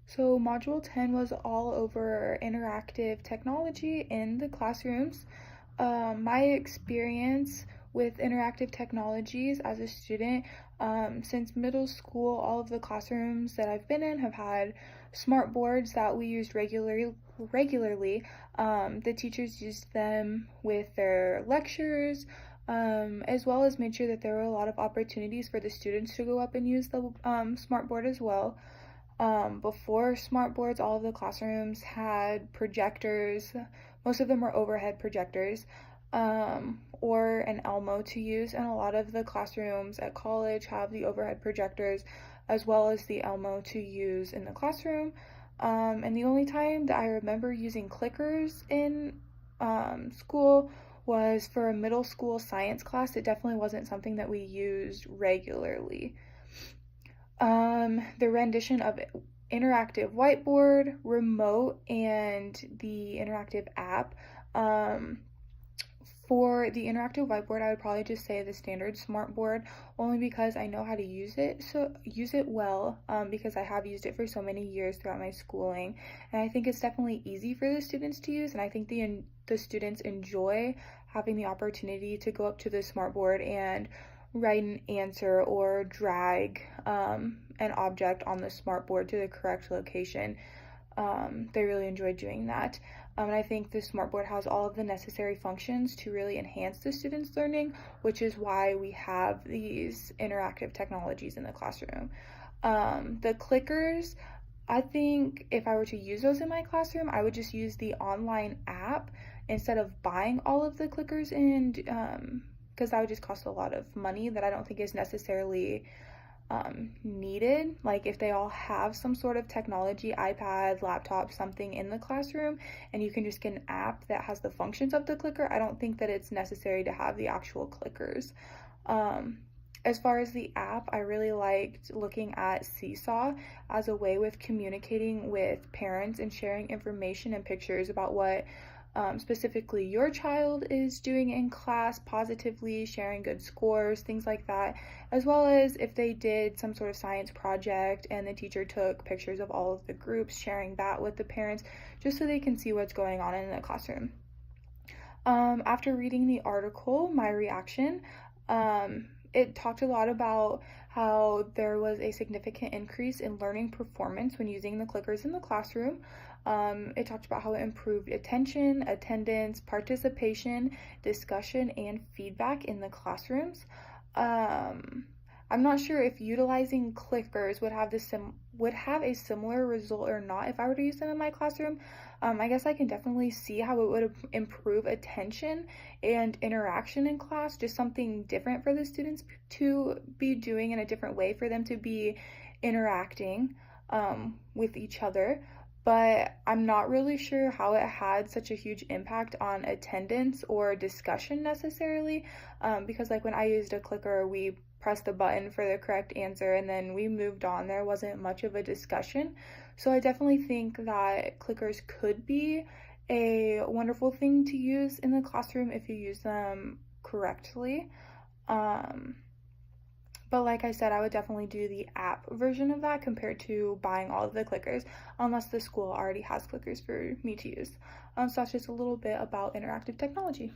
So Module 10 was all over interactive technology in the classrooms. My experience with interactive technologies as a student, since middle school, all of the classrooms that I've been in have had smart boards that we used regularly. The teachers used them with their lectures, as well as made sure that there were a lot of opportunities for the students to go up and use the smart board as well. Before smart boards, all of the classrooms had projectors. Most of them were overhead projectors, or an Elmo to use, and a lot of the classrooms at college have the overhead projectors as well as the Elmo to use in the classroom. And the only time that I remember using clickers in school was for a middle school science class. It definitely wasn't something that we used regularly. The rendition of interactive whiteboard, remote, and the interactive app. For the interactive whiteboard, I would probably just say the standard smartboard, only because I know how to use it, so use it well, because I have used it for so many years throughout my schooling, and I think it's definitely easy for the students to use, and I think the students enjoy having the opportunity to go up to the smartboard and write an answer or drag an object on the smartboard to the correct location. They really enjoy doing that. And I think the smartboard has all of the necessary functions to really enhance the students' learning, which is why we have these interactive technologies in the classroom. The clickers, I think if I were to use those in my classroom, I would just use the online app instead of buying all of the clickers, and because that would just cost a lot of money that I don't think is necessarily needed. Like if they all have some sort of technology, iPad, laptop, something in the classroom, and you can just get an app that has the functions of the clicker, I don't think that it's necessary to have the actual clickers. As far as the app, I really liked looking at Seesaw as a way with communicating with parents and sharing information and pictures about what specifically your child is doing in class positively, sharing good scores, things like that, as well as if they did some sort of science project and the teacher took pictures of all of the groups, sharing that with the parents, just so they can see what's going on in the classroom. After reading the article, my reaction, it talked a lot about how there was a significant increase in learning performance when using the clickers in the classroom. It talked about how it improved attention, attendance, participation, discussion, and feedback in the classrooms. I'm not sure if utilizing clickers would have a similar result or not if I were to use them in my classroom. I guess I can definitely see how it would improve attention and interaction in class, just something different for the students to be doing in a different way, for them to be interacting with each other. But I'm not really sure how it had such a huge impact on attendance or discussion necessarily, because like when I used a clicker, we pressed the button for the correct answer and then we moved on. There wasn't much of a discussion. So I definitely think that clickers could be a wonderful thing to use in the classroom if you use them correctly. But like I said, I would definitely do the app version of that compared to buying all of the clickers, unless the school already has clickers for me to use. So that's just a little bit about interactive technology.